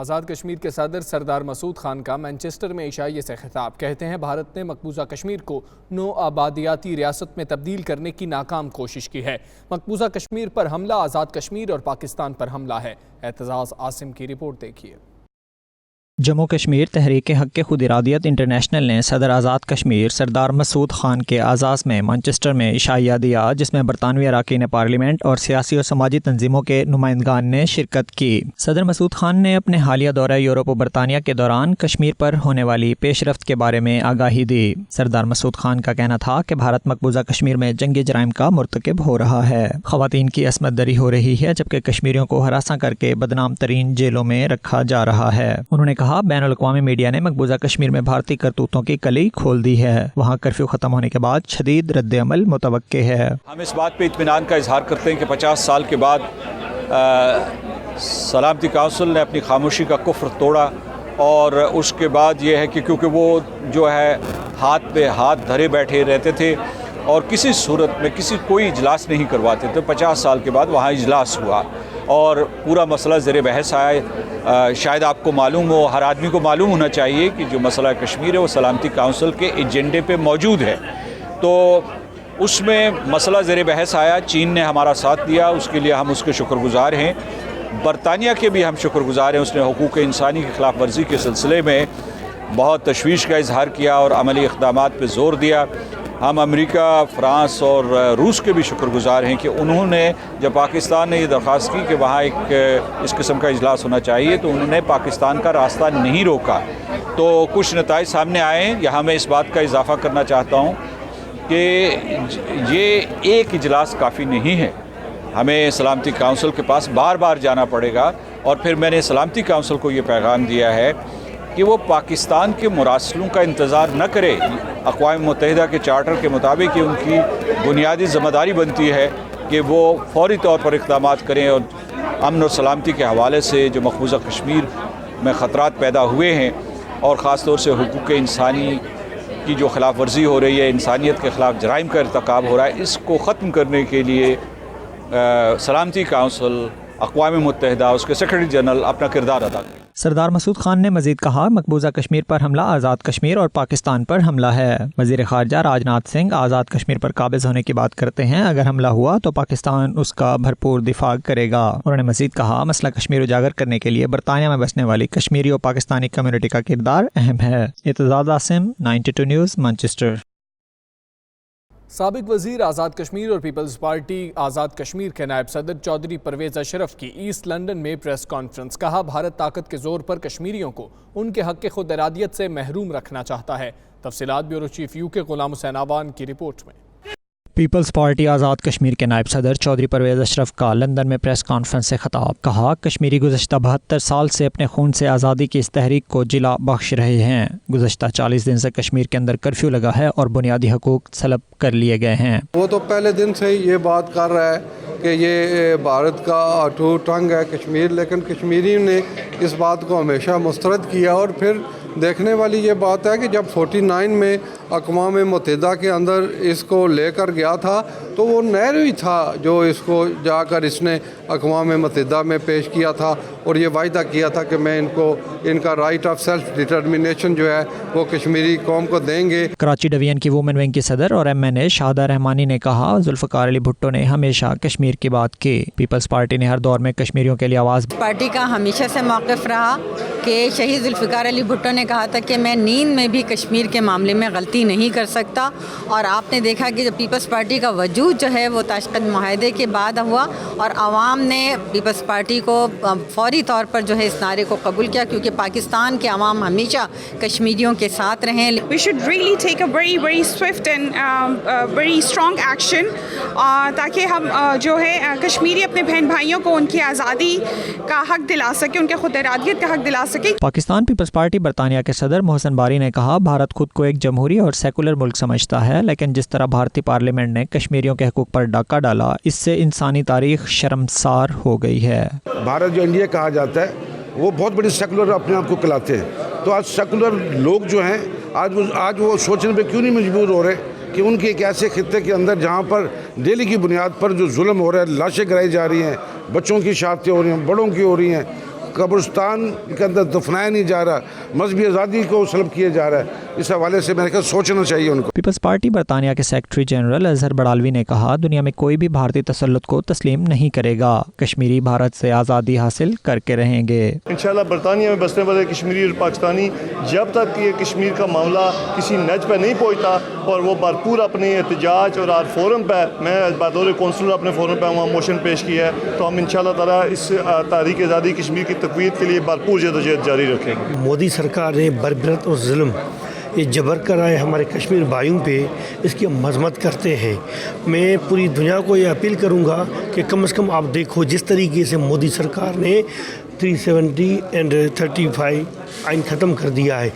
آزاد کشمیر کے صدر سردار مسعود خان کا مانچسٹر میں عشائیہ سے خطاب. کہتے ہیں بھارت نے مقبوضہ کشمیر کو نو آبادیاتی ریاست میں تبدیل کرنے کی ناکام کوشش کی ہے. مقبوضہ کشمیر پر حملہ آزاد کشمیر اور پاکستان پر حملہ ہے. اعتزاز عاصم کی رپورٹ دیکھیے. جموں کشمیر تحریک حق خود ارادیت انٹرنیشنل نے صدر آزاد کشمیر سردار مسعود خان کے اعزاز میں مانچسٹر میں عشائیہ دیا، جس میں برطانوی اراکین پارلیمنٹ اور سیاسی و سماجی تنظیموں کے نمائندگان نے شرکت کی. صدر مسعود خان نے اپنے حالیہ دورہ یورپ و برطانیہ کے دوران کشمیر پر ہونے والی پیش رفت کے بارے میں آگاہی دی. سردار مسعود خان کا کہنا تھا کہ بھارت مقبوضہ کشمیر میں جنگی جرائم کا مرتکب ہو رہا ہے. خواتین کی عصمت دری ہو رہی ہے، جبکہ کشمیریوں کو ہراساں کر کے بدنام ترین جیلوں میں رکھا جا رہا ہے. انہوں نے کہا بین الاقوامی میڈیا نے مقبوضہ کشمیر میں بھارتی کرتوتوں کی کلی کھول دی ہے. وہاں کرفیو ختم ہونے کے بعد شدید رد عمل متوقع ہے. ہم اس بات پہ اطمینان کا اظہار کرتے ہیں کہ 50 سال کے بعد سلامتی کونسل نے اپنی خاموشی کا کفر توڑا، اور اس کے بعد یہ ہے کہ کیونکہ وہ جو ہے ہاتھ پہ ہاتھ دھرے بیٹھے رہتے تھے اور کسی صورت میں کوئی اجلاس نہیں کرواتے تھے. 50 سال کے بعد وہاں اجلاس ہوا اور پورا مسئلہ زیر بحث آیا. شاید آپ کو معلوم ہو، ہر آدمی کو معلوم ہونا چاہیے کہ جو مسئلہ کشمیر ہے وہ سلامتی کونسل کے ایجنڈے پہ موجود ہے. تو اس میں مسئلہ زیر بحث آیا. چین نے ہمارا ساتھ دیا، اس کے لیے ہم اس کے شکر گزار ہیں. برطانیہ کے بھی ہم شکر گزار ہیں. اس نے حقوق انسانی کی خلاف ورزی کے سلسلے میں بہت تشویش کا اظہار کیا اور عملی اقدامات پہ زور دیا. ہم امریکہ، فرانس اور روس کے بھی شکر گزار ہیں کہ انہوں نے جب پاکستان نے یہ درخواست کی کہ وہاں ایک اس قسم کا اجلاس ہونا چاہیے تو انہوں نے پاکستان کا راستہ نہیں روکا. تو کچھ نتائج سامنے آئے ہیں. یہاں میں اس بات کا اضافہ کرنا چاہتا ہوں کہ یہ ایک اجلاس کافی نہیں ہے. ہمیں سلامتی کونسل کے پاس بار بار جانا پڑے گا. اور پھر میں نے سلامتی کونسل کو یہ پیغام دیا ہے کہ وہ پاکستان کے مراسلوں کا انتظار نہ کرے. اقوام متحدہ کے چارٹر کے مطابق ان کی بنیادی ذمہ داری بنتی ہے کہ وہ فوری طور پر اقدامات کریں اور امن اور سلامتی کے حوالے سے جو مقبوضہ کشمیر میں خطرات پیدا ہوئے ہیں اور خاص طور سے حقوق انسانی کی جو خلاف ورزی ہو رہی ہے، انسانیت کے خلاف جرائم کا ارتکاب ہو رہا ہے، اس کو ختم کرنے کے لیے سلامتی کونسل، اقوام متحدہ، اس کے سیکرٹری جنرل اپنا کردار ادا کریں. سردار مسعود خان نے مزید کہا مقبوضہ کشمیر پر حملہ آزاد کشمیر اور پاکستان پر حملہ ہے. وزیر خارجہ راج ناتھ سنگھ آزاد کشمیر پر قابض ہونے کی بات کرتے ہیں. اگر حملہ ہوا تو پاکستان اس کا بھرپور دفاع کرے گا. انہوں نے مزید کہا مسئلہ کشمیر اجاگر کرنے کے لیے برطانیہ میں بسنے والی کشمیری اور پاکستانی کمیونٹی کا کردار اہم ہے. Aitzaz Asim, 92 news, Manchester. سابق وزیر آزاد کشمیر اور پیپلز پارٹی آزاد کشمیر کے نائب صدر چودھری پرویز اشرف کی ایسٹ لندن میں پریس کانفرنس. کہا بھارت طاقت کے زور پر کشمیریوں کو ان کے حق خود ارادیت سے محروم رکھنا چاہتا ہے. تفصیلات بیورو چیف یو کے غلام حسین آوان کی رپورٹ میں. پیپلز پارٹی آزاد کشمیر کے نائب صدر چودھری پرویز اشرف کا لندن میں پریس کانفرنس سے خطاب. کہا کشمیری گزشتہ 72 سال سے اپنے خون سے آزادی کی اس تحریک کو جلا بخش رہے ہیں. گزشتہ 40 دن سے کشمیر کے اندر کرفیو لگا ہے اور بنیادی حقوق سلب کر لیے گئے ہیں. وہ تو پہلے دن سے ہی یہ بات کر رہا ہے کہ یہ بھارت کا اٹوٹ ٹنگ ہے کشمیر، لیکن کشمیری نے اس بات کو ہمیشہ مسترد کیا. اور پھر دیکھنے والی یہ بات ہے کہ جب 49 میں اقوام متحدہ کے اندر اس کو لے کر گیا تھا تو وہ نہرو ہی تھا جو اس کو جا کر اس نے اقوام متحدہ میں پیش کیا تھا اور یہ وعدہ کیا تھا کہ میں ان کا رائٹ آف سیلف ڈٹرمنیشن جو ہے وہ کشمیری قوم کو دیں گے. کراچی ڈویژن کی وومن ونگ کی صدر اور MNA شاہدہ رحمانی نے کہا ذوالفقار علی بھٹو نے ہمیشہ کشمیر کی بات کی. پیپلز پارٹی نے ہر دور میں کشمیریوں کے لیے آواز. پارٹی کا ہمیشہ سے موقف رہا کہ شہید ذوالفقار علی بھٹو نے کہا تھا کہ میں نیند میں بھی کشمیر کے معاملے میں غلطی نہیں کر سکتا. اور آپ نے دیکھا کہ جو پیپلز پارٹی کا وجود جو ہے وہ تاشقند معاہدے کے بعد ہوا اور عوام نے پیپلز پارٹی کو فوری طور پر جو ہے اس نعرے کو قبول کیا، کیونکہ پاکستان کے عوام ہمیشہ کشمیریوں کے ساتھ رہیں. We should really take a very very swift and very strong action تاکہ ہم جو ہے کشمیری اپنے بہن بھائیوں کو ان کی آزادی کا حق دلا سکے، ان کے خود ارادیت کا حق دلا سکے. پاکستان پیپلز پارٹی برطانیہ کے صدر محسن باری نے کہا بھارت خود کو ایک جمہوری اور سیکولر ملک سمجھتا ہے، لیکن جس طرح بھارتی پارلیمنٹ نے کشمیریوں کے حقوق پر ڈاکہ ڈالا اس سے انسانی تاریخ شرمسار ہو گئی ہے. بھارت جو انڈیا کہا جاتا ہے وہ بہت بڑی سیکولر اپنے آپ کو کہلاتے ہیں. تو آج سیکولر لوگ جو ہیں آج وہ سوچنے پہ کیوں نہیں مجبور ہو رہے کہ ان کے ایک ایسے خطے کے اندر جہاں پر ڈیلی کی بنیاد پر جو ظلم ہو رہا ہے، لاشیں گرائی جا رہی ہیں، بچوں کی شہادتیں ہو رہی ہیں، بڑوں کی ہو رہی ہیں، قبرستان کے اندر دفنایا نہیں جا رہا, مذہبی آزادی کو سلب کیا جا رہا ہے. اس حوالے سے میرے خیال سوچنا چاہیے ان کو. پیپلز پارٹی برطانیہ کے سیکرٹری جنرل اظہر بڑالوی نے کہا دنیا میں کوئی بھی بھارتی تسلط کو تسلیم نہیں کرے گا, کشمیری بھارت سے آزادی حاصل کر کے رہیں گے. انشاءاللہ برطانیہ میں بسنے والے کشمیری اور پاکستانی جب تک یہ کشمیر کا معاملہ کسی نج پہ نہیں پہنچتا اور وہ بھرپور اپنی احتجاج اور آج فورم پہ, میں بطور کونسلر اپنے فورم پہ وہاں موشن پیش کیا ہے, تو ہم انشاءاللہ تعالیٰ اس تحریک آزادی کشمیر کی تقویت کے لیے بھرپور جدوجہد جاری رکھیں گے. مودی سرکار نے بربرت اور ظلم یہ جبر کر آئے ہمارے کشمیر بھائیوں پہ, اس کی ہم مذمت کرتے ہیں. میں پوری دنیا کو یہ اپیل کروں گا کہ کم از کم آپ دیکھو جس طریقے سے مودی سرکار نے 370 اینڈ 35 آئین ختم کر دیا ہے,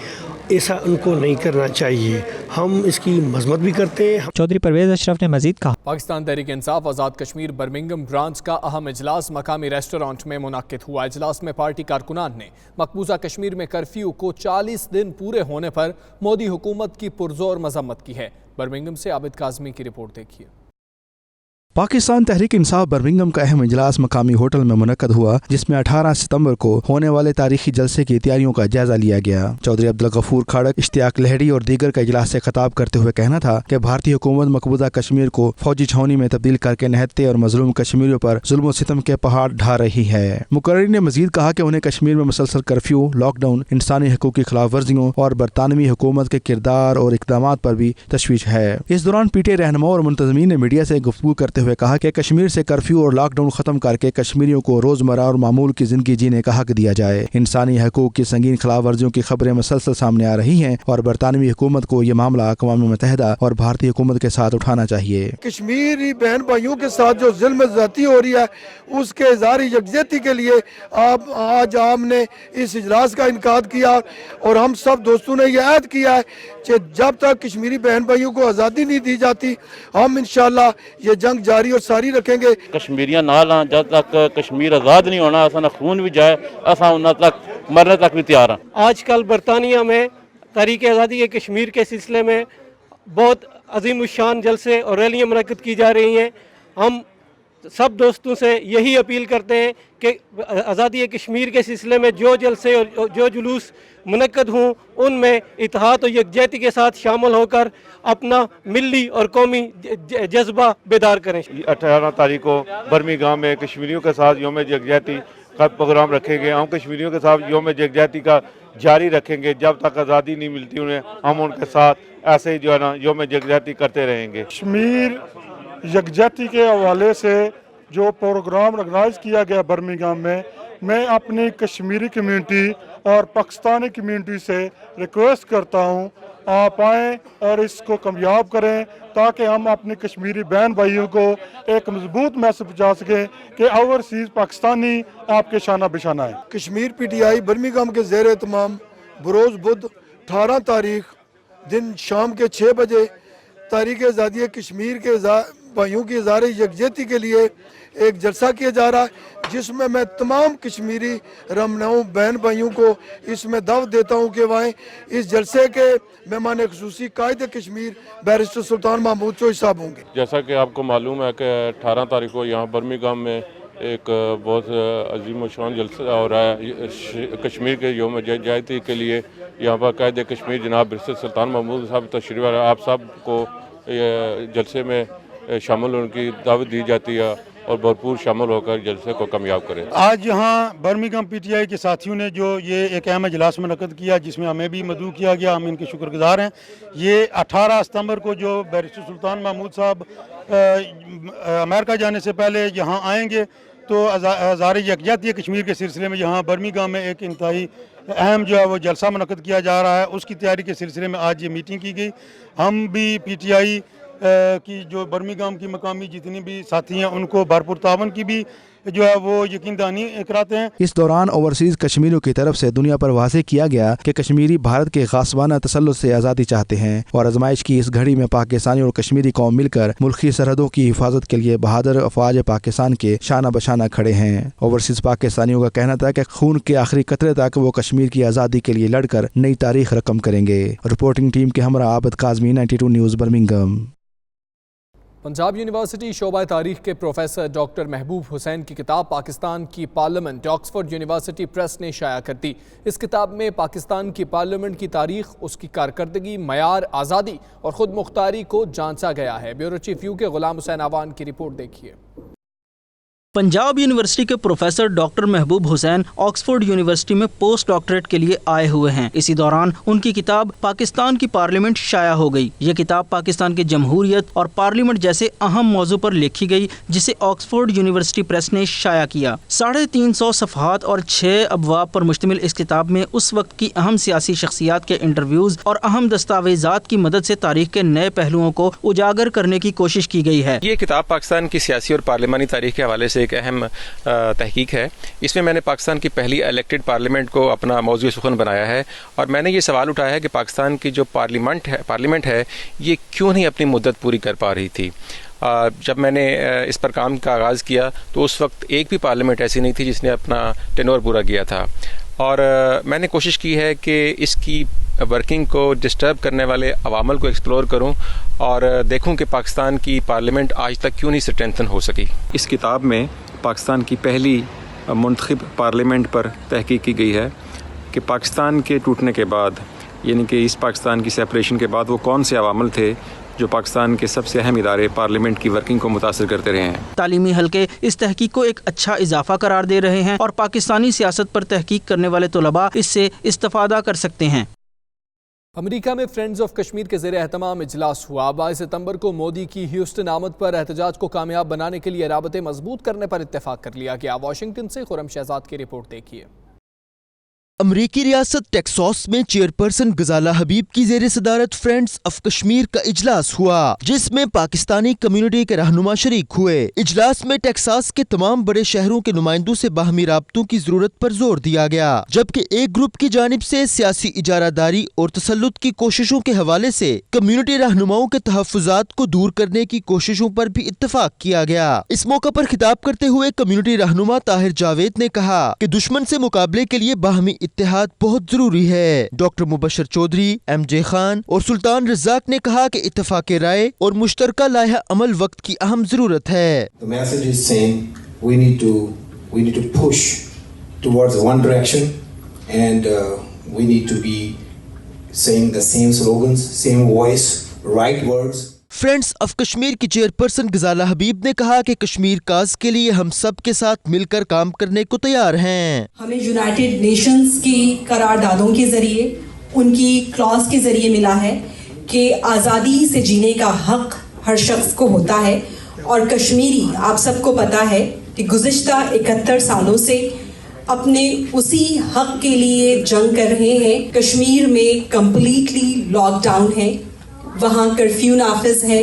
ایسا ان کو نہیں کرنا چاہیے. ہم اس کی مذمت بھی کرتے ہیں. چودھری پرویز اشرف نے مزید کہا پاکستان تحریک انصاف آزاد کشمیر برمنگھم برانچ کا اہم اجلاس مقامی ریسٹورانٹ میں منعقد ہوا. اجلاس میں پارٹی کارکنان نے مقبوضہ کشمیر میں کرفیو کو 40 دن پورے ہونے پر مودی حکومت کی پرزور مذمت کی ہے. برمنگھم سے عابد کاظمی کی رپورٹ دیکھیے. پاکستان تحریک انصاف برمنگھم کا اہم اجلاس مقامی ہوٹل میں منعقد ہوا, جس میں 18 ستمبر کو ہونے والے تاریخی جلسے کی تیاریوں کا جائزہ لیا گیا. چودھری عبدالغفور کھڑک, اشتیاق لہڑی اور دیگر کا اجلاس سے خطاب کرتے ہوئے کہنا تھا کہ بھارتی حکومت مقبوضہ کشمیر کو فوجی چھاؤنی میں تبدیل کر کے نہتے اور مظلوم کشمیریوں پر ظلم و ستم کے پہاڑ ڈھا رہی ہے. مقررین نے مزید کہا کہ انہیں کشمیر میں مسلسل کرفیو, لاک ڈاؤن, انسانی حقوق کی خلاف ورزیوں اور برطانوی حکومت کے کردار اور اقدامات پر بھی تشویش ہے. اس دوران پی ٹی آئی رہنما اور منتظمین نے میڈیا سے گفتگو کرتے ہوئے کہا کہ کشمیر سے کرفیو اور لاک ڈاؤن ختم کر کے کشمیریوں کو روزمرہ اور معمول کی زندگی جینے کا حق دیا جائے. انسانی حقوق کی سنگین خلاف ورزیوں کی خبریں مسلسل سامنے آ رہی ہیں اور برطانوی حکومت کو یہ معاملہ اقوام متحدہ اور بھارتی حکومت کے ساتھ اٹھانا چاہیے. کشمیری بہن بھائیوں کے ساتھ جو ظلم زیادتی ہو رہی ہے اس کے اظہار یکجہتی کے لیے آج ہم نے اس اجلاس کا انعقاد کیا اور ہم سب دوستوں نے یہ عہد کیا ہے کہ جب تک کشمیری بہن بھائیوں کو آزادی نہیں دی جاتی ہم انشاءاللہ یہ جنگ جاری اور ساری رکھیں گے. کشمیریاں نال ہاں, جب تک کشمیر آزاد نہیں ہونا اساں خون بھی جائے اساں انہاں تک مرنے تک بھی تیار ہیں. آج کل برطانیہ میں تحریک آزادی کے کشمیر کے سلسلے میں بہت عظیم الشان جلسے اور ریلیاں منعقد کی جا رہی ہیں. ہم سب دوستوں سے یہی اپیل کرتے ہیں کہ آزادی کشمیر کے سلسلے میں جو جلسے اور جو جلوس منعقد ہوں ان میں اتحاد و یکجہتی کے ساتھ شامل ہو کر اپنا ملی اور قومی جذبہ بیدار کریں. 18 تاریخ کو برمنگھم میں کشمیریوں کے ساتھ یوم یکجہتی کا پروگرام رکھیں گے. ہم کشمیریوں کے ساتھ یوم یکجہتی کا جاری رکھیں گے جب تک آزادی نہیں ملتی انہیں. ہم ان کے ساتھ ایسے ہی جو ہے نا یوم یکجہتی کرتے رہیں گے. کشمیر یکجہتی کے حوالے سے جو پروگرام آرگنائز کیا گیا برمنگھم میں اپنی کشمیری کمیونٹی اور پاکستانی کمیونٹی سے ریکویسٹ کرتا ہوں آپ آئیں اور اس کو کامیاب کریں تاکہ ہم اپنی کشمیری بہن بھائیوں کو ایک مضبوط میسج پہنچا سکیں کہ اوورسیز پاکستانی آپ کے شانہ بشانہ ہیں. Kashmir P T I Birmingham کے زیر اہتمام بروز بدھ 18 تاریخ دن شام کے 6 بجے تحریک آزادی کشمیر کے بھائیوں کی اظہار یکجہتی کے لیے ایک جلسہ کیا جا رہا ہے جس میں تمام کشمیری رمناؤں بہن بھائیوں کو اس میں دعوت دیتا ہوں کہ وہ اس جلسے کے مہمان خصوصی قائد کشمیر بیرسٹر سلطان محمود چوہی صاحب ہوں گے. جیسا کہ آپ کو معلوم ہے کہ 18 تاریخ کو یہاں برمنگھم میں ایک بہت عظیم و شان جلسہ ہو رہا ہے کشمیر کے یوم یکجہتی کے لیے. یہاں پر قائد کشمیر جناب بیرسٹر سلطان محمود صاحب تشریف آ رہے ہیں. آپ سب کو جلسے میں شامل ہونے کی دعوت دی جاتی ہے اور بھرپور شامل ہو کر جلسے کو کامیاب کریں. آج یہاں برمنگھم پی ٹی آئی کے ساتھیوں نے جو یہ ایک اہم اجلاس منعقد کیا جس میں ہمیں بھی مدعو کیا گیا, ہم ان کے شکر گزار ہیں. یہ 18 ستمبر کو جو بیرسٹر سلطان محمود صاحب امریکہ جانے سے پہلے یہاں آئیں گے تو اظہار یکجہتی کشمیر کے سلسلے میں یہاں برمنگھم میں ایک انتہائی اہم جو ہے وہ جلسہ منعقد کیا جا رہا ہے. اس کی تیاری کے سلسلے میں آج یہ میٹنگ کی گئی. ہم بھی پی ٹی آئی کی جو برمنگھم کی مقامی جتنی بھی ساتھی ہیں ان کو بھرپور تعاون کی بھی جو ہے وہ یقین دہانی کراتے ہیں. اس دوران اوورسیز کشمیریوں کی طرف سے دنیا پر واضح کیا گیا کہ کشمیری بھارت کے غاصبانہ تسلط سے آزادی چاہتے ہیں اور آزمائش کی اس گھڑی میں پاکستانی اور کشمیری قوم مل کر ملکی سرحدوں کی حفاظت کے لیے بہادر افواج پاکستان کے شانہ بشانہ کھڑے ہیں. اوورسیز پاکستانیوں کا کہنا تھا کہ خون کے آخری قطرے تک وہ کشمیر کی آزادی کے لیے لڑ کر نئی تاریخ رقم کریں گے. رپورٹنگ ٹیم کے ہمراہ Abid Kazmi 92 news Birmingham. Punjab university شعبہ تاریخ کے پروفیسر ڈاکٹر محبوب حسین کی کتاب پاکستان کی پارلیمنٹ آکسفورڈ یونیورسٹی پریس نے شائع کر دی۔ اس کتاب میں پاکستان کی پارلیمنٹ کی تاریخ، اس کی کارکردگی، معیار، آزادی اور خود مختاری کو جانچا گیا ہے۔ بیورو چیف یو کے غلام حسین آوان کی رپورٹ دیکھیے۔ پنجاب یونیورسٹی کے پروفیسر ڈاکٹر محبوب حسین آکسفورڈ یونیورسٹی میں پوسٹ ڈاکٹریٹ کے لیے آئے ہوئے ہیں۔ اسی دوران ان کی کتاب پاکستان کی پارلیمنٹ شائع ہو گئی۔ یہ کتاب پاکستان کی جمہوریت اور پارلیمنٹ جیسے اہم موضوع پر لکھی گئی، جسے آکسفورڈ یونیورسٹی پریس نے شائع کیا۔ 350 صفحات اور 6 ابواب پر مشتمل اس کتاب میں اس وقت کی اہم سیاسی شخصیات کے انٹرویوز اور اہم دستاویزات کی مدد سے تاریخ کے نئے پہلوؤں کو اجاگر کرنے کی کوشش کی گئی ہے۔ یہ کتاب پاکستان کی سیاسی اور پارلیمانی تاریخ کے حوالے سے ایک اہم تحقیق ہے۔ اس میں نے پاکستان کی پہلی الیکٹڈ پارلیمنٹ کو اپنا موضوع سخن بنایا ہے، اور میں نے یہ سوال اٹھایا ہے کہ پاکستان کی جو پارلیمنٹ ہے یہ کیوں نہیں اپنی مدت پوری کر پا رہی تھی۔ جب میں نے اس پر کام کا آغاز کیا تو اس وقت ایک بھی پارلیمنٹ ایسی نہیں تھی جس نے اپنا ٹینور پورا کیا تھا، اور میں نے کوشش کی ہے کہ اس کی ورکنگ کو ڈسٹرب کرنے والے عوامل کو ایکسپلور کروں اور دیکھوں کہ پاکستان کی پارلیمنٹ آج تک کیوں نہیں اسٹرینتھن ہو سکی۔ اس کتاب میں پاکستان کی پہلی منتخب پارلیمنٹ پر تحقیق کی گئی ہے کہ پاکستان کے ٹوٹنے کے بعد، یعنی کہ اس پاکستان کی سیپریشن کے بعد، وہ کون سے عوامل تھے جو پاکستان کے سب سے اہم ادارے پارلیمنٹ کی ورکنگ کو متاثر کرتے رہے ہیں۔ تعلیمی حلقے اس تحقیق کو ایک اچھا اضافہ قرار دے رہے ہیں، اور پاکستانی سیاست پر تحقیق کرنے والے طلباء اس سے استفادہ کر سکتے ہیں۔ امریکہ میں فرینڈز آف کشمیر کے زیر اہتمام اجلاس ہوا۔ 22 ستمبر کو مودی کی ہیوسٹن آمد پر احتجاج کو کامیاب بنانے کے لیے رابطے مضبوط کرنے پر اتفاق کر لیا گیا۔ واشنگٹن سے خرم شہزاد کی رپورٹ دیکھیے۔ امریکی ریاست ٹیکساس میں چیئرپرسن غزالہ حبیب کی زیر صدارت فرینڈز آف کشمیر کا اجلاس ہوا، جس میں پاکستانی کمیونٹی کے رہنما شریک ہوئے۔ اجلاس میں ٹیکساس کے تمام بڑے شہروں کے نمائندوں سے باہمی رابطوں کی ضرورت پر زور دیا گیا، جبکہ ایک گروپ کی جانب سے سیاسی اجارہ داری اور تسلط کی کوششوں کے حوالے سے کمیونٹی رہنماؤں کے تحفظات کو دور کرنے کی کوششوں پر بھی اتفاق کیا گیا۔ اس موقع پر خطاب کرتے ہوئے کمیونٹی رہنما طاہر جاوید نے کہا کہ دشمن سے مقابلے کے لیے باہمی اتحاد بہت ضروری ہے۔ ڈاکٹر مبشر چودھری، ایم جے خان اور سلطان رزاق نے کہا کہ اتفاق رائے اور مشترکہ لائحہ عمل وقت کی اہم ضرورت ہے۔ The message is same. We need to push towards one direction, and we need to be saying the same slogans, same voice, right words. Friends of Kashmir کی چیئرپرسن غزالہ حبیب نے کہا کہ کشمیر کاز کے لیے ہم سب کے ساتھ مل کر کام کرنے کو تیار ہیں۔ ہمیں یونائٹڈ نیشنز کی قراردادوں کے ذریعے، ان کی کلاز کے ذریعے ملا ہے کہ آزادی سے جینے کا حق ہر شخص کو ہوتا ہے، اور کشمیری آپ سب کو پتہ ہے کہ گزشتہ 71 سالوں سے اپنے اسی حق کے لیے جنگ کر رہے ہیں۔ کشمیر میں کمپلیٹلی لاک ڈاؤن ہے، وہاں کرفیو نافذ ہے،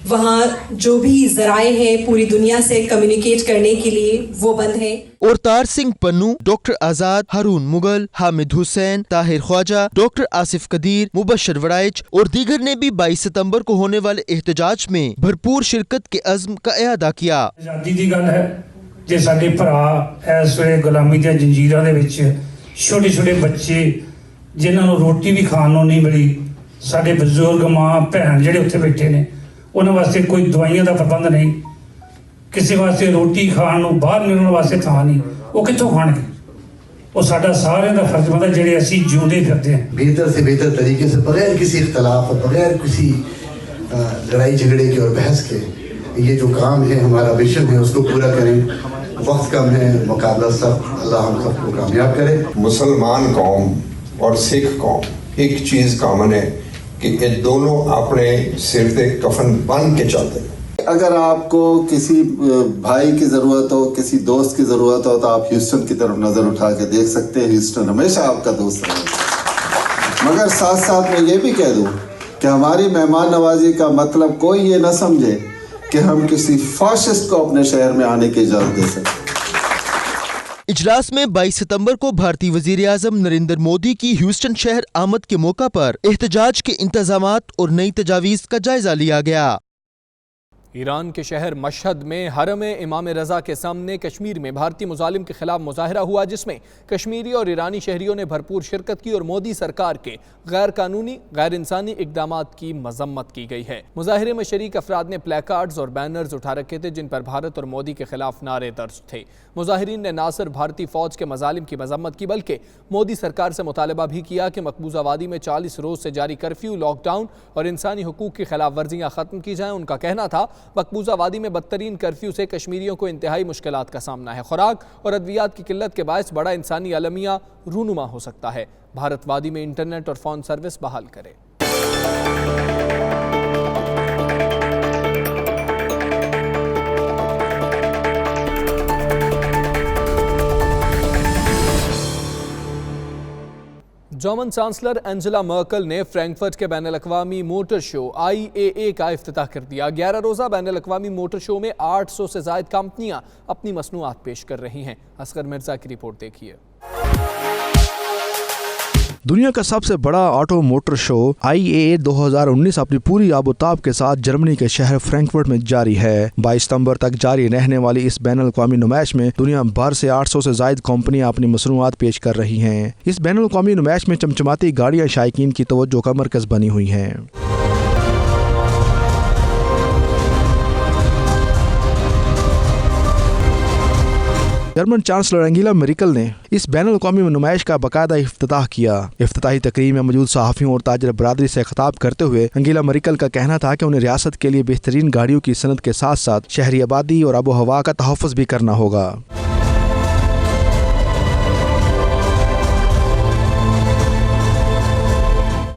وہاں جو بھی ذرائع ہیں پوری دنیا سے کمیونیکیٹ کرنے کے لیے وہ بند ہیں۔ اور تار سنگھ پنو، ڈاکٹر آزاد، ہارون مغل، حامد حسین، طاہر خواجہ، ڈاکٹر آصف قدیر، مبشر وڑائچ اور دیگر نے بھی 22 ستمبر کو ہونے والے احتجاج میں بھرپور شرکت کے عزم کا اعادہ کیا۔ آزادی دی گل ہے کہ سارے بھرا اس ویلے غلامی دی جنجیراں دے وچ چھوٹے چھوٹے بچے جنہاں نوں روٹی بھی کھان نوں نہیں ملی، سارے بزرگ ماں بہن جڑے اتنے بیٹھے نے، انہوں واسطے کوئی دوائیاں دا پربند نہیں، کسی واسطے روٹی کھان نوں باہر نکلن واسطے تھان نہیں، وہ کتوں کھان گے؟ وہ ساڈا سارے دا فرض بنتا جڑے اسی جیوندے پھرتے ہیں۔ بہتر سے بہتر طریقے سے بغیر کسی اختلاف اور بغیر کسی لڑائی جھگڑے کے اور بحث کے یہ جو کام ہے، ہمارا ویژن ہے، اس کو پورا کریں۔ وقت کم ہے، مقابلہ سخت، اللہ ہم سب کو کامیاب کرے۔ مسلمان قوم اور سکھ قوم ایک چیز کامن ہے کہ یہ دونوں اپنے سر پہ کفن بن کے چلتے ہیں۔ اگر آپ کو کسی بھائی کی ضرورت ہو، کسی دوست کی ضرورت ہو، تو آپ ہیوسٹن کی طرف نظر اٹھا کے دیکھ سکتے ہیں۔ ہیوسٹن ہمیشہ آپ کا دوست رہے گا۔ مگر ساتھ ساتھ میں یہ بھی کہہ دوں کہ ہماری مہمان نوازی کا مطلب کوئی یہ نہ سمجھے کہ ہم کسی فاشسٹ کو اپنے شہر میں آنے کی اجازت دے سکتے۔ اجلاس میں 22 ستمبر کو بھارتی وزیر اعظم نریندر مودی کی ہیوسٹن شہر آمد کے موقع پر احتجاج کے انتظامات اور نئی تجاویز کا جائزہ لیا گیا۔ ایران کے شہر مشہد میں حرم امام رضا کے سامنے کشمیر میں بھارتی مظالم کے خلاف مظاہرہ ہوا، جس میں کشمیری اور ایرانی شہریوں نے بھرپور شرکت کی اور مودی سرکار کے غیر قانونی غیر انسانی اقدامات کی مذمت کی گئی ہے۔ مظاہرے میں شریک افراد نے پلے کارڈز اور بینرز اٹھا رکھے تھے جن پر بھارت اور مودی کے خلاف نعرے درج تھے۔ مظاہرین نے نہ صرف بھارتی فوج کے مظالم کی مذمت کی بلکہ مودی سرکار سے مطالبہ بھی کیا کہ مقبوضہ وادی میں 40 روز سے جاری کرفیو، لاک ڈاؤن اور انسانی حقوق کی خلاف ورزیاں ختم کی جائیں۔ ان کا کہنا تھا مقبوضہ وادی میں بدترین کرفیو سے کشمیریوں کو انتہائی مشکلات کا سامنا ہے۔ خوراک اور ادویات کی قلت کے باعث بڑا انسانی المیہ رونما ہو سکتا ہے۔ بھارت وادی میں انٹرنیٹ اور فون سروس بحال کرے۔ جرمن چانسلر انجلا مرکل نے فرینکفرٹ کے بین الاقوامی موٹر شو IAA کا افتتاح کر دیا۔ 11 روزہ بین الاقوامی موٹر شو میں 800 سے زائد کمپنیاں اپنی مصنوعات پیش کر رہی ہیں۔ اصغر مرزا کی رپورٹ دیکھیے۔ دنیا کا سب سے بڑا آٹو موٹر شو IAA 2019 اپنی پوری آب و تاب کے ساتھ جرمنی کے شہر فرینکفرٹ میں جاری ہے۔ 22 ستمبر تک جاری رہنے والی اس بین الاقوامی نمائش میں دنیا بھر سے 800 سے زائد کمپنیاں اپنی مصنوعات پیش کر رہی ہیں۔ اس بین الاقوامی نمائش میں چمچماتی گاڑیاں شائقین کی توجہ کا مرکز بنی ہوئی ہیں۔ جرمن چانسلر انگیلا میرکل نے اس بین الاقوامی نمائش کا باقاعدہ افتتاح کیا۔ افتتاحی تقریب میں موجود صحافیوں اور تاجر برادری سے خطاب کرتے ہوئے انگیلا میرکل کا کہنا تھا کہ انہیں ریاست کے لیے بہترین گاڑیوں کی صنعت کے ساتھ ساتھ شہری آبادی اور آب و ہوا کا تحفظ بھی کرنا ہوگا۔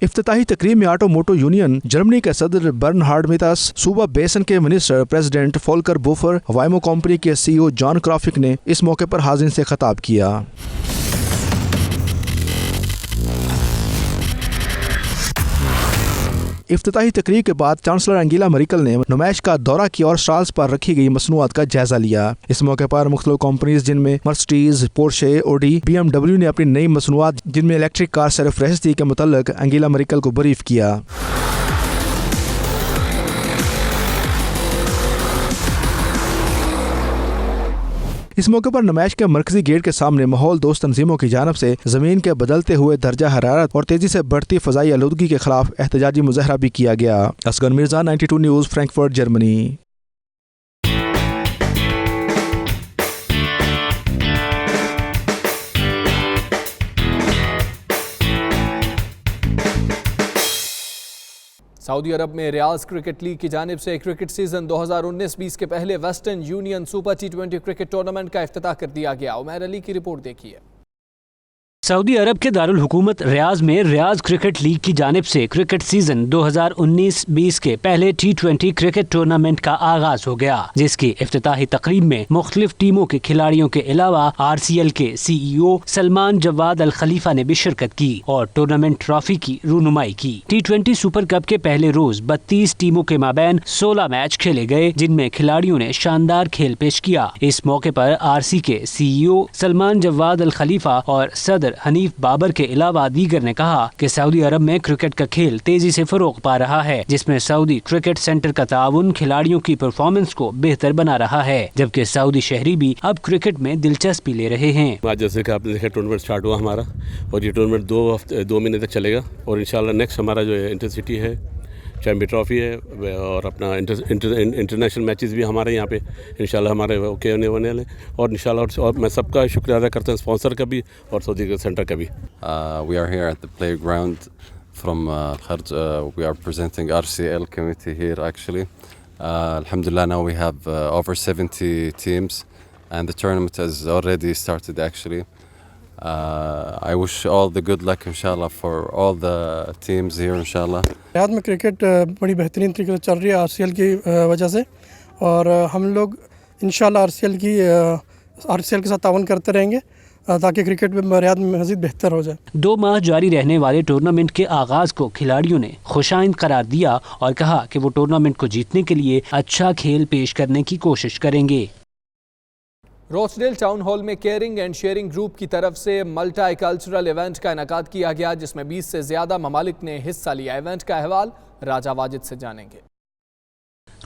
افتتاحی تقریب میں آٹو موٹو یونین جرمنی کے صدر برنہارڈ میتاس، صوبہ بیسن کے منسٹر پریزیڈنٹ فولکر بوفر، وائمو کمپنی کے CEO جان کرافک نے اس موقع پر حاضرین سے خطاب کیا۔ افتتاحی تقریب کے بعد چانسلر انگیلا میرکل نے نمائش کا دورہ کیا اور اسٹالز پر رکھی گئی مصنوعات کا جائزہ لیا۔ اس موقع پر مختلف کمپنیز جن میں مرسڈیز، پورشے، اوڈی، BMW نے اپنی نئی مصنوعات جن میں الیکٹرک کار سرفراہمی تھی کے متعلق انگیلا میرکل کو بریف کیا۔ اس موقع پر نمائش کے مرکزی گیٹ کے سامنے ماحول دوست تنظیموں کی جانب سے زمین کے بدلتے ہوئے درجہ حرارت اور تیزی سے بڑھتی فضائی آلودگی کے خلاف احتجاجی مظاہرہ بھی کیا گیا۔ اصغر مرزا، 92 نیوز، فرینکفرٹ، جرمنی۔ سعودی عرب میں ریاض کرکٹ لیگ کی جانب سے کرکٹ سیزن 2019-20 کے پہلے western union super T20 cricket tournament کا افتتاح کر دیا گیا۔ عمیر علی کی رپورٹ دیکھیے۔ سعودی عرب کے دارالحکومت ریاض میں ریاض کرکٹ لیگ کی جانب سے کرکٹ سیزن 2019-20 کے پہلے T20 کرکٹ ٹورنامنٹ کا آغاز ہو گیا، جس کی افتتاحی تقریب میں مختلف ٹیموں کے کھلاڑیوں کے علاوہ RCL کے CEO سلمان جواد الخلیفہ نے بھی شرکت کی اور ٹورنامنٹ ٹرافی کی رونمائی کی۔ T20 سپر کپ کے پہلے روز 32 ٹیموں کے مابین 16 میچ کھیلے گئے، جن میں کھلاڑیوں نے شاندار کھیل پیش کیا۔ اس موقع پر RC کے CEO سلمان جواد الخلیفہ اور صدر حنیف بابر کے علاوہ دیگر نے کہا کہ سعودی عرب میں کرکٹ کا کھیل تیزی سے فروغ پا رہا ہے، جس میں سعودی کرکٹ سینٹر کا تعاون کھلاڑیوں کی پرفارمنس کو بہتر بنا رہا ہے، جبکہ سعودی شہری بھی اب کرکٹ میں دلچسپی لے رہے ہیں۔ جیسے کہ آپ نے دیکھا ٹورنامنٹ سٹارٹ ہوا ہمارا، اور یہ ٹورنامنٹ 2 مہینے تک چلے گا، اور انشاءاللہ نیکسٹ ہمارا جو ہے انٹرسٹی ہے، چیمپئن ٹرافی ہے، اور اپنا انٹرنیشنل میچز بھی ہمارے یہاں پہ انشاءاللہ ہمارے اوکے ہونے والے ہیں، اور انشاءاللہ اور میں سب کا شکریہ ادا کرتا ہوں، اسپانسر کا بھی اور سعودی کا سینٹر کا بھی۔ We are here at the playground from Kharj. We are presenting RCL committee here actually. Alhamdulillah, now we have over 70 teams and the tournament has already started actually. I wish all the good luck inshallah for all the teams here inshallah. ریاض میں cricket بڑی بہترین طریقے سے چل رہی ہے RCL کی وجہ سے، اور ہم لوگ انشاءاللہ RCL کے ساتھ تعاون کرتے رہیں گے تاکہ کرکٹ میں ریاض میں مزید بہتر ہو جائے۔ 2 ماہ جاری رہنے والے ٹورنامنٹ کے آغاز کو کھلاڑیوں نے خوشائند قرار دیا اور کہا کہ وہ ٹورنامنٹ کو جیتنے کے لیے اچھا کھیل پیش کرنے کی کوشش کریں گے۔ روچڈیل ٹاؤن ہال میں کیئرنگ اینڈ شیئرنگ گروپ کی طرف سے ملٹی کلچرل ایونٹ کا انعقاد کیا گیا، جس میں 20 سے زیادہ ممالک نے حصہ لیا۔ ایونٹ کا احوال راجہ واجد سے جانیں گے۔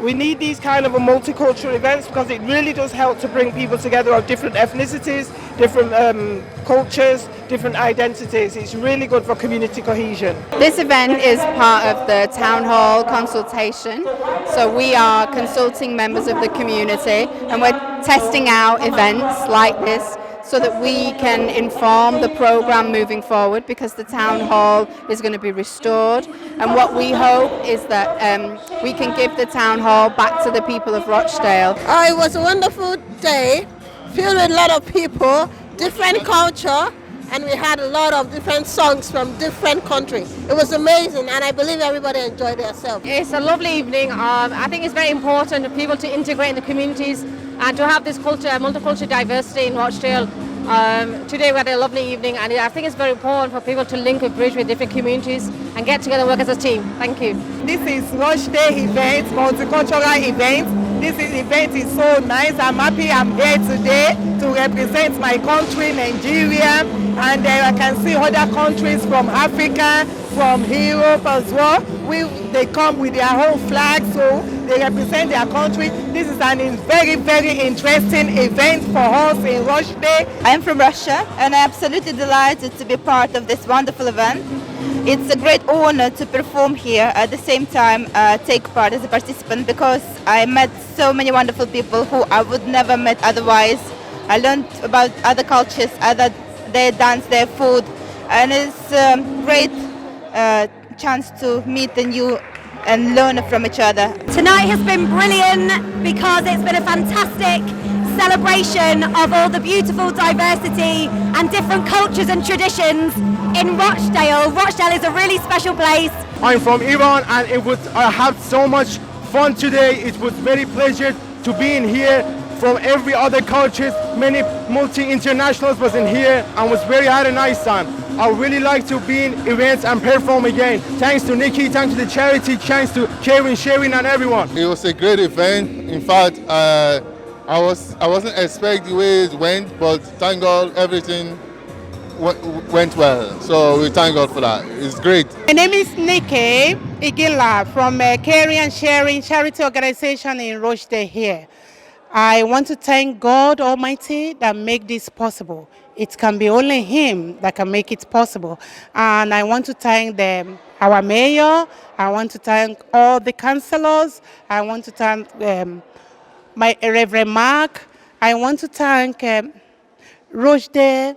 We need these kind of a multicultural events because it really does help to bring people together of different ethnicities, different cultures, different identities. It's really good for community cohesion. This event is part of the town hall consultation. So we are consulting members of the community and we're testing out events like this so that we can inform the program moving forward, because the town hall is going to be restored, and what we hope is that we can give the town hall back to the people of Rochdale. It was a wonderful day, filled with a lot of people, different culture, and we had a lot of different songs from different countries. It was amazing, and I believe everybody enjoyed themselves. It's a lovely evening. I think it's very important for people to integrate in the communities and to have this culture, multicultural diversity in Rochdale. Today we had a lovely evening, and I think it's very important for people to link a bridge with different communities and get together and work as a team. Thank you. This is Rochdale event, multicultural event. This event is so nice. I'm happy I'm here today to represent my country, Nigeria, and I can see other countries from Africa, from Europe as well. They come with their own flag, so they represent their country. This is very, very interesting event for us in Rochdale. I am from Russia and I'm absolutely delighted to be part of this wonderful event. It's a great honor to perform here, at the same time take part as a participant, because I met so many wonderful people who I would never met otherwise. I learned about other cultures, their dance, their food, and it's a great chance to meet the new and learn from each other. Tonight has been brilliant because it's been a fantastic celebration of all the beautiful diversity and different cultures and traditions in Rochdale. Rochdale is a really special place. I'm from Iran, and I had so much fun today. It was very pleasure to be in here from every other culture. Many multi-internationals was in here and had a nice time. I really like to be in events and perform again. Thanks to Nikki, thanks to the charity, thanks to Kevin, Sherwin and everyone. It was a great event. In fact, I wasn't expecting the way it went, but thank God everything went well. So we thank God for that. It's great. My name is Nikki Igila from Caring and Sharing charity organization in Rochdale here. I want to thank God Almighty that make this possible. It can be only Him that can make it possible. And I want to thank our mayor. I want to thank all the councillors. I want to thank my Reverend Mark. I want to thank Rochdale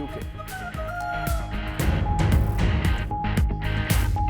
UK।